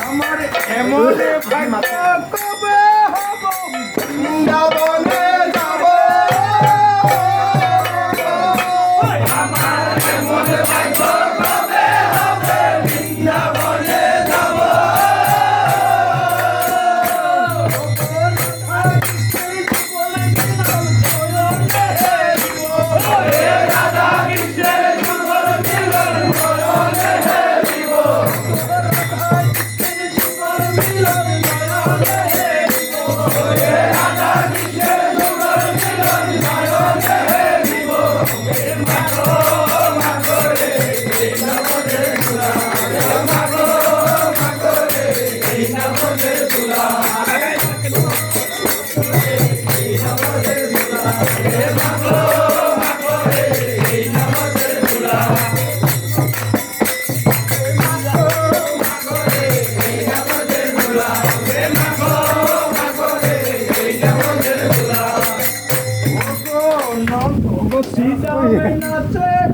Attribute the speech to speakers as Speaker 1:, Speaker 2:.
Speaker 1: আমার এমন ভাগ্য কবে হব বৃন্দাবনে যাব আমার এমন ভাগ্য কবে হবে বৃন্দাবনে যাব রাধা কৃষ্ণের যুগল মিলন নয়নে হেরিব সীতা নাচে